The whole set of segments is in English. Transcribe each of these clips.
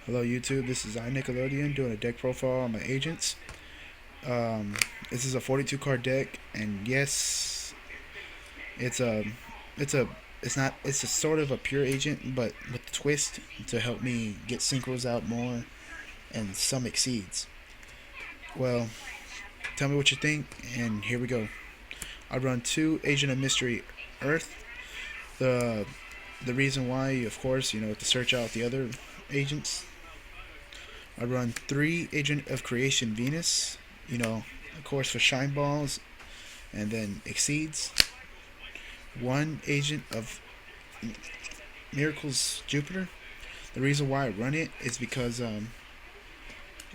Hello YouTube, this is iNickelodeon doing a deck profile on my agents. Um, this is a 42 card deck, and yes, it's a, it's a, it's not, it's a sort of a pure agent, but with the twist to help me get synchros out more and some exceeds. Well, tell me what you think, and here we go. I run two Agent of Mystery Earth. The the reason why, of course, to search out the other agents. I run three Agent of Creation Venus, of course for Shine Balls, and then Exceeds. One Agent of Miracles Jupiter. The reason why I run it is because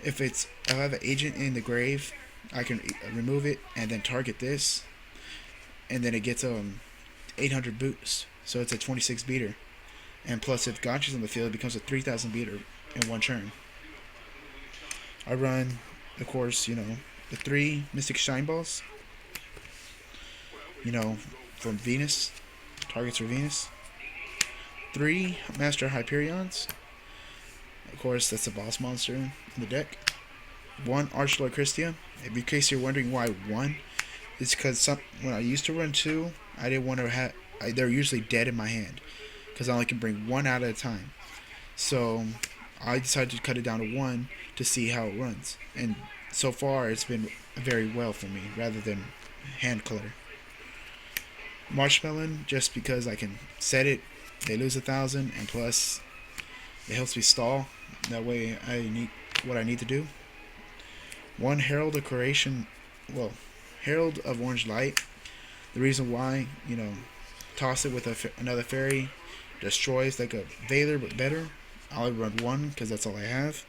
if I have an agent in the grave, I can remove it and then target this, and then it gets 800 boost, so it's a 26 beater. And plus, if Gotcha's on the field, it becomes a 3,000 beater in one turn. I run, of course, the three Mystic Shine Balls, you know, from Venus, targets for Venus. Three Master Hyperions, of course, that's the boss monster in the deck. One Archlord Christia. In case you're wondering why one, it's because when I used to run two, I didn't want to have. They're usually dead in my hand because I only can bring one out at a time. So I decided to cut it down to one to see how it runs, and so far it's been very well for me rather than hand clutter. Marshmallow, just because I can set it, they lose 1,000, and plus it helps me stall. That way I need what I need to do. One Herald of Creation, well, Herald of Orange Light. The reason why, toss it with another fairy, destroys like a Veiler but better. I'll run one because that's all I have.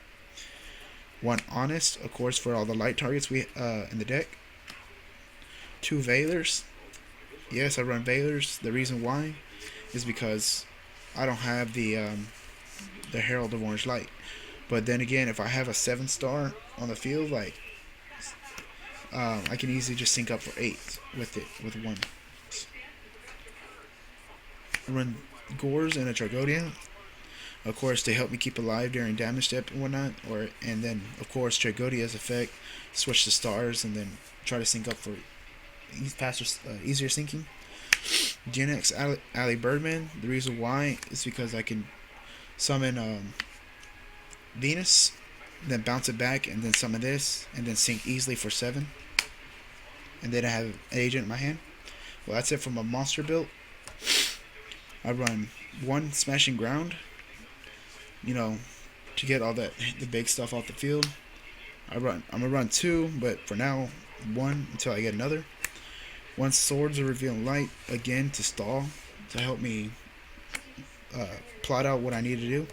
One Honest, of course, for all the light targets we in the deck. Two Veilers. Yes, I run Veilers. The reason why is because I don't have the Herald of Orange Light. But then again, if I have a 7-star on the field, like I can easily just sync up for 8 with it with one. I run Gores and a Tragodia, of course, to help me keep alive during damage step and whatnot. And then of course Tragodia's effect, switch the stars and then try to sync up for faster, easier syncing. Gen X Ali Birdman. The reason why is because I can summon Venus, then bounce it back, and then summon this, and then sync easily for 7. And then I have an agent in my hand. Well, that's it from a monster build. I run one Smashing Ground, to get all the big stuff off the field. I'm gonna run two, but for now, one until I get another. One Swords of Revealing Light, again to stall, to help me plot out what I need to do.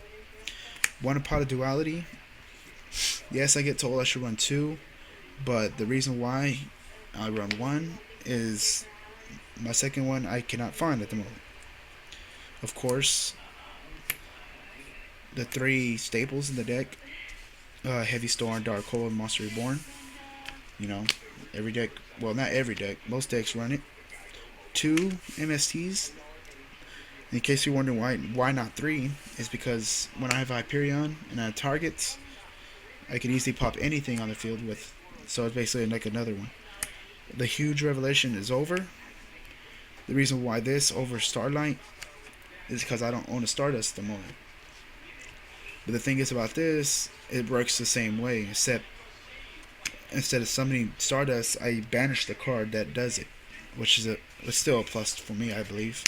One Pot of Duality. Yes, I get told I should run two, but the reason why I run one is my second one I cannot find at the moment. Of course, the three staples in the deck: Heavy Storm, Dark Hole, and Monster Reborn. Every deck, well, not every deck, most decks run it. Two MSTs. In case you're wondering why not three, is because when I have Hyperion and I have targets, I can easily pop anything on the field with. So it's basically like another one. The huge revelation is over. The reason why this over Starlight is because I don't own a Stardust at the moment. But the thing is about this, it works the same way, except instead of summoning Stardust, I banish the card that does it, which is still a plus for me, I believe.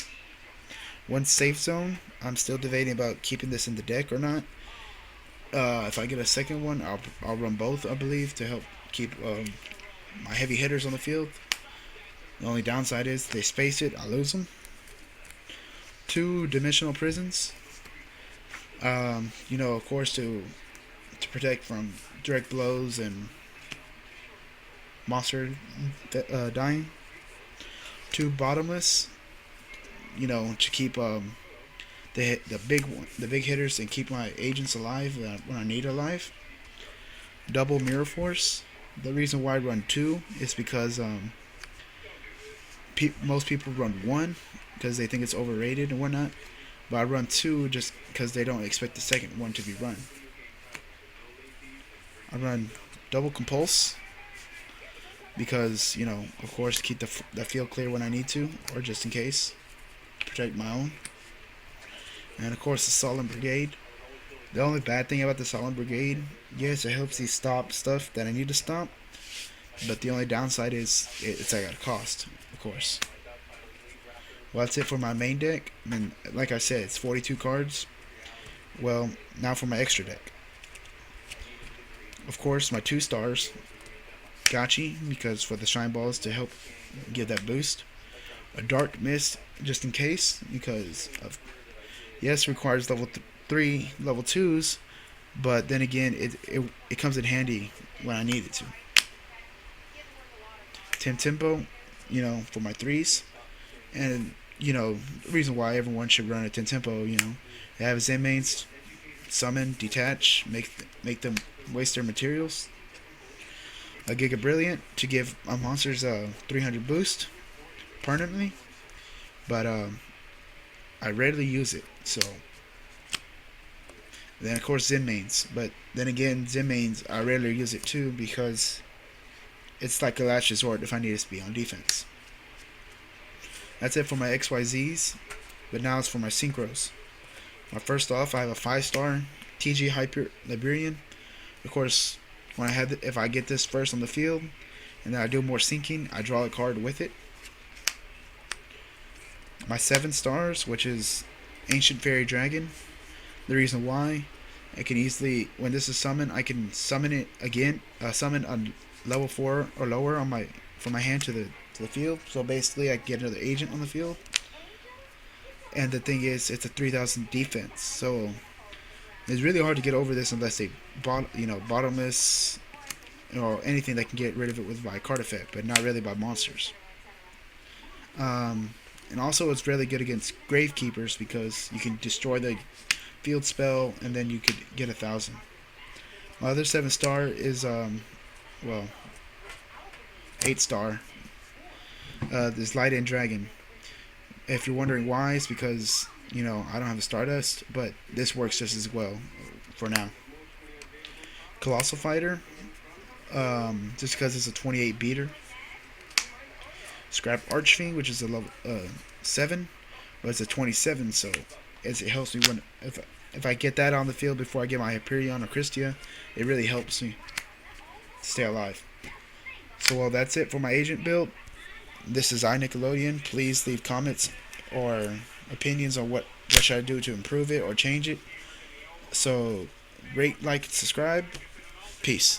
One Safe Zone. I'm still debating about keeping this in the deck or not. If I get a second one, I'll run both, I believe, to help keep my heavy hitters on the field. The only downside is they space it, I lose them. Two Dimensional Prisons. Of course, to protect from direct blows and monster dying. Two Bottomless. To keep the big hitters and keep my agents alive when I need alive. Double Mirror Force. The reason why I run two is because most people run one because they think it's overrated and whatnot, but I run two just because they don't expect the second one to be run. I run double compulse because, of course, keep the field clear when I need to, or just in case, protect my own. And of course, the Solemn Brigade. The only bad thing about the Solemn Brigade, yes, it helps you stop stuff that I need to stop, but the only downside is it's at a cost, of course. Well, that's it for my main deck. And like I said, it's 42 cards. Well, now for my extra deck. Of course, my 2 stars, Gotchi, because for the Shine Balls to help give that boost. A Dark Mist, just in case, because yes, requires level 3, level 2s, but then again, it comes in handy when I need it to. Tempo, for my 3s, and the reason why everyone should run a Tempo, they have Zen mains, summon, detach, make them waste their materials. A Giga Brilliant to give my monsters a 300 boost permanently, but I rarely use it. So then of course Zen mains, but then again Zen mains I rarely use it too because it's like a last resort if I need to be on defense. That's it for my XYZs, but now it's for my synchros. First off, I have a 5-star TG Hyper Liberian. Of course, if I get this first on the field, and then I do more syncing, I draw a card with it. My 7 stars, which is Ancient Fairy Dragon. The reason why, I can easily, when this is summoned, I can summon it again. Summon on level 4 or lower from my hand to the field. So basically, I can get another agent on the field. And the thing is, it's a 3,000 defense, so it's really hard to get over this unless they bottomless or anything that can get rid of it by card effect, but not really by monsters. And also, it's really good against Gravekeepers because you can destroy the field spell and then you could get 1,000. My other 7-star is 8-star. This Light End Dragon. If you're wondering why, it's because I don't have a Stardust, but this works just as well for now. Colossal Fighter, just because it's a 28 beater. Scrap Archfiend, which is a level 7, but it's a 27, so it helps me when if I get that on the field before I get my Hyperion or Christia, it really helps me stay alive. So that's it for my agent build. This is iNickelodeon. Please leave comments or opinions on what should I do to improve it or change it. So rate, like, subscribe. Peace.